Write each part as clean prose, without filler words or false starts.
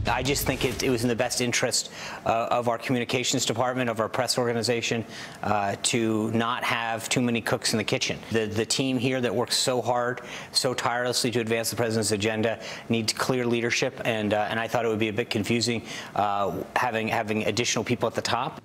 I just think it was in the best interest of our communications department, of our press organization, to not have too many cooks in the kitchen. The team here that works so hard, so tirelessly to advance the president's agenda needs clear leadership, and I thought it would be a bit confusing having additional people at the top.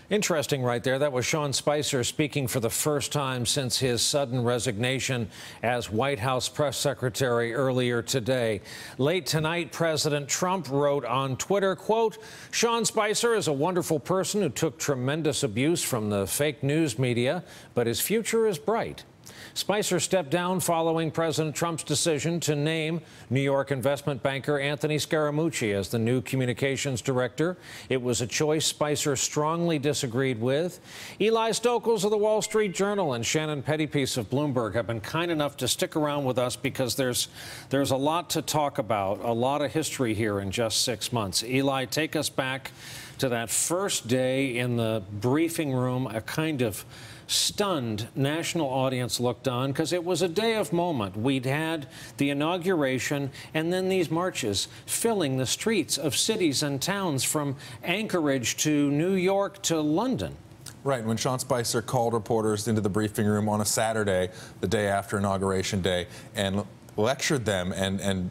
Interesting right there. That was Sean Spicer speaking for the first time since his sudden resignation as White House press secretary earlier today. Late tonight, President Trump wrote on Twitter, quote, "Sean Spicer is a wonderful person who took tremendous abuse from the fake news media, but his future is bright." Spicer stepped down following President Trump's decision to name New York investment banker Anthony Scaramucci as the new communications director. It was a choice Spicer strongly disagreed with. Eli Stokols of the Wall Street Journal and Shannon Pettypiece of Bloomberg have been kind enough to stick around with us because there's a lot to talk about, a lot of history here in just 6 months. Eli, take us back to that first day in the briefing room, a kind of stunned national audience looked on because it was a day of moment. We'd had the inauguration and then these marches filling the streets of cities and towns from Anchorage to New York to London. Right. When Sean Spicer called reporters into the briefing room on a Saturday, the day after Inauguration Day, and lectured them and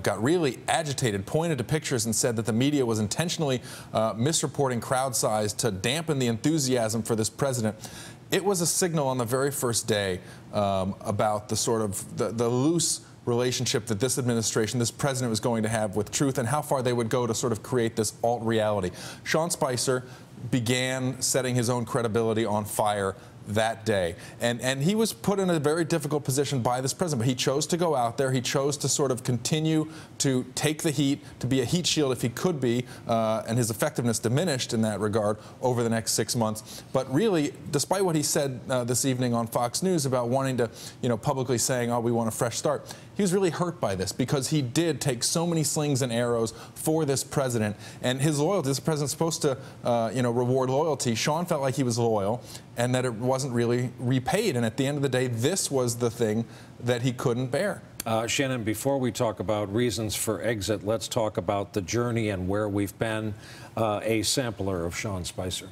got really agitated, pointed to pictures and said that the media was intentionally misreporting crowd size to dampen the enthusiasm for this president. It was a signal on the very first day about the sort of the loose relationship that this administration, this president was going to have with truth and how far they would go to sort of create this alt reality. Sean Spicer began setting his own credibility on fire that day. And he was put in a very difficult position by this president. But he chose to go out there. He chose to sort of continue to take the heat, to be a heat shield if he could be, and his effectiveness diminished in that regard over the next 6 months. But really, despite what he said this evening on Fox News about wanting to, publicly saying, oh, we want a fresh start, he was really hurt by this because he did take so many slings and arrows for this president. And his loyalty, this president's supposed to, reward loyalty. Sean felt like he was loyal and that it wasn't really repaid. And at the end of the day, this was the thing that he couldn't bear. Shannon, before we talk about reasons for exit, let's talk about the journey and where we've been. A sampler of Sean Spicer.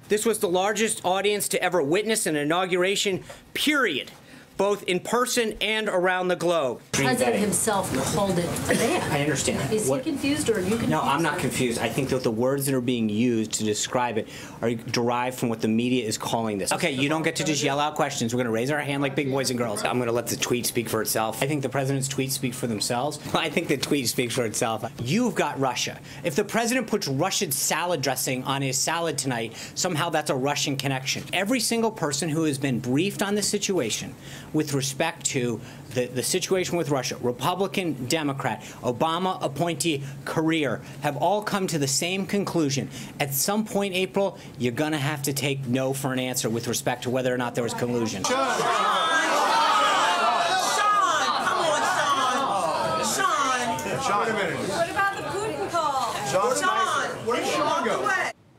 This was the largest audience to ever witness an inauguration, period, both in person and around the globe. The president himself called it a ban. I understand. Is he confused or are you confused? No, I'm not confused. I think that the words that are being used to describe it are derived from what the media is calling this. Okay, you don't get to just yell out questions. We're going to raise our hand like big boys and girls. I'm going to let the tweet speak for itself. I think the president's tweets speak for themselves. I think the tweet speaks for itself. You've got Russia. If the president puts Russian salad dressing on his salad tonight, somehow that's a Russian connection. Every single person who has been briefed on this situation with respect to the situation with Russia, Republican, Democrat, Obama appointee, career, have all come to the same conclusion. At some point, April, you're going to have to take no for an answer with respect to whether or not there was collusion. Sean, come on, Sean. Sean, a minute. What about the Putin call? Sean, where did Sean go?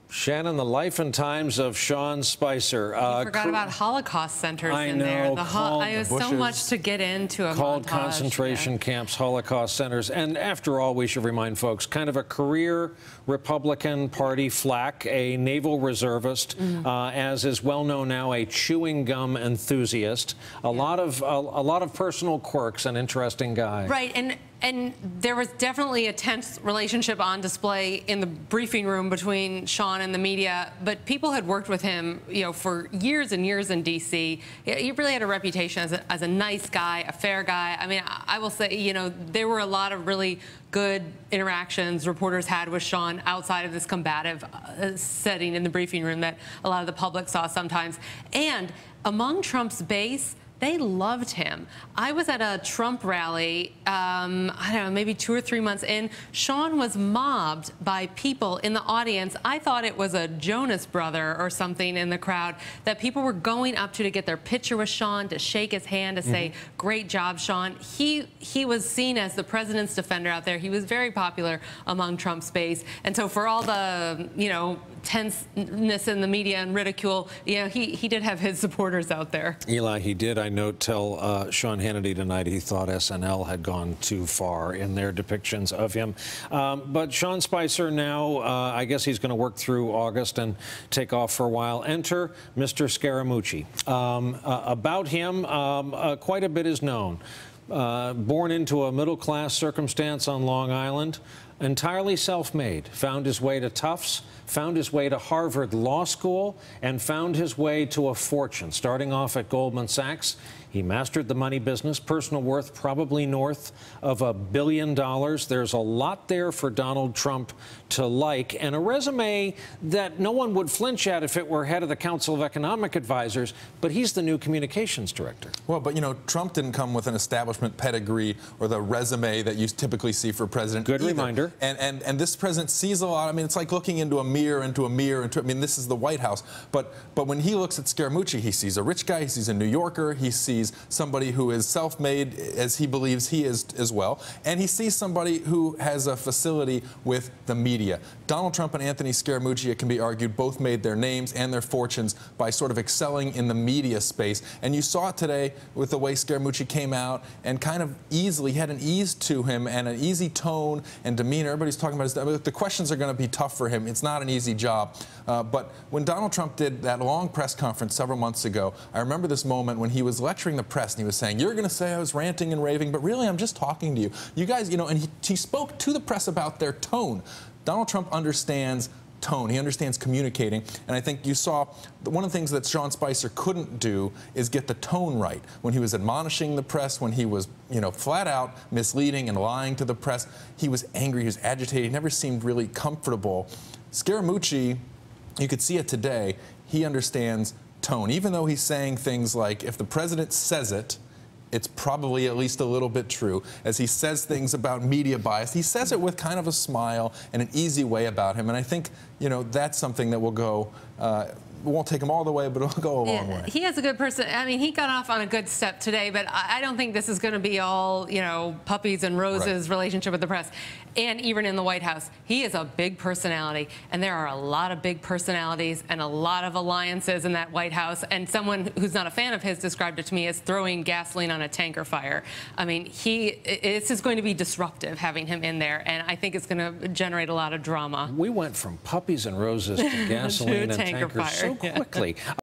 Shannon, the life and times of Sean Spicer. You forgot about Holocaust centers in there. I have so much to get into. Called concentration camps, Holocaust centers. And after all, we should remind folks, kind of a career Republican Party flack, a naval reservist, as is well known now, a chewing gum enthusiast. A lot of personal quirks, an interesting guy. Right, and there was definitely a tense relationship on display in the briefing room between Sean and the media, but people had worked with him, for years and years in D.C. He really had a reputation as a nice guy, a fair guy. I mean, I will say, there were a lot of really good interactions reporters had with Sean outside of this combative setting in the briefing room that a lot of the public saw sometimes. And among Trump's base, they loved him. I was at a Trump rally, I don't know, maybe 2 or 3 months in. Sean was mobbed by people in the audience. I thought it was a Jonas brother or something in the crowd that people were going up to get their picture with Sean, to shake his hand, to say, great job, Sean. He was seen as the president's defender out there. He was very popular among Trump's base. And so for all the, tenseness in the media and ridicule, he did have his supporters out there. Eli, he did. I note, tell Sean Hannity tonight he thought SNL had gone too far in their depictions of him. But Sean Spicer now, I guess he's going to work through August and take off for a while. Enter Mr. Scaramucci. About him, quite a bit is known. Born into a middle-class circumstance on Long Island, entirely self-made, found his way to Tufts, found his way to Harvard Law School, and found his way to a fortune. Starting off at Goldman Sachs, he mastered the money business, personal worth probably north of $1 billion. There's a lot there for Donald Trump to like, and a resume that no one would flinch at if it were head of the Council of Economic Advisors, but he's the new communications director. Well, but, you know, Trump didn't come with an establishment pedigree or the resume that you typically see for president. Good either. reminder. And this president sees a lot. I mean, it's like looking into a mirror, I mean, this is the White House. But when he looks at Scaramucci, he sees a rich guy, he sees a New Yorker, he sees somebody who is self-made, as he believes he is as well, and he sees somebody who has a facility with the media. Donald Trump and Anthony Scaramucci, it can be argued, both made their names and their fortunes by sort of excelling in the media space. And you saw it today with the way Scaramucci came out and kind of easily had an ease to him and an easy tone and demeanor. Everybody's talking about his, the questions are going to be tough for him. It's not an easy job. But when Donald Trump did that long press conference several months ago, I remember this moment when he was lecturing the press and he was saying, "You're going to say I was ranting and raving, but really I'm just talking to you. You guys, you know," and he spoke to the press about their tone. Donald Trump understands tone. He understands communicating. And I think you saw one of the things that Sean Spicer couldn't do is get the tone right. When he was admonishing the press, when he was, you know, flat out misleading and lying to the press, he was angry, he was agitated, he never seemed really comfortable. Scaramucci, you could see it today, he understands tone. Even though he's saying things like, if the president says it, it's probably at least a little bit true. As he says things about media bias, he says it with kind of a smile and an easy way about him. And I think, you know, that's something that will go, won't take him all the way, but it'll go a long way. He has a good person. I mean, he got off on a good step today, but I don't think this is going to be all, you know, puppies and roses relationship with the press. And even in the White House, he is a big personality, and there are a lot of big personalities and a lot of alliances in that White House. And someone who's not a fan of his described it to me as throwing gasoline on a tanker fire. I mean, this is going to be disruptive having him in there, and I think it's going to generate a lot of drama. We went from puppies and roses to gasoline and tanker fire so quickly.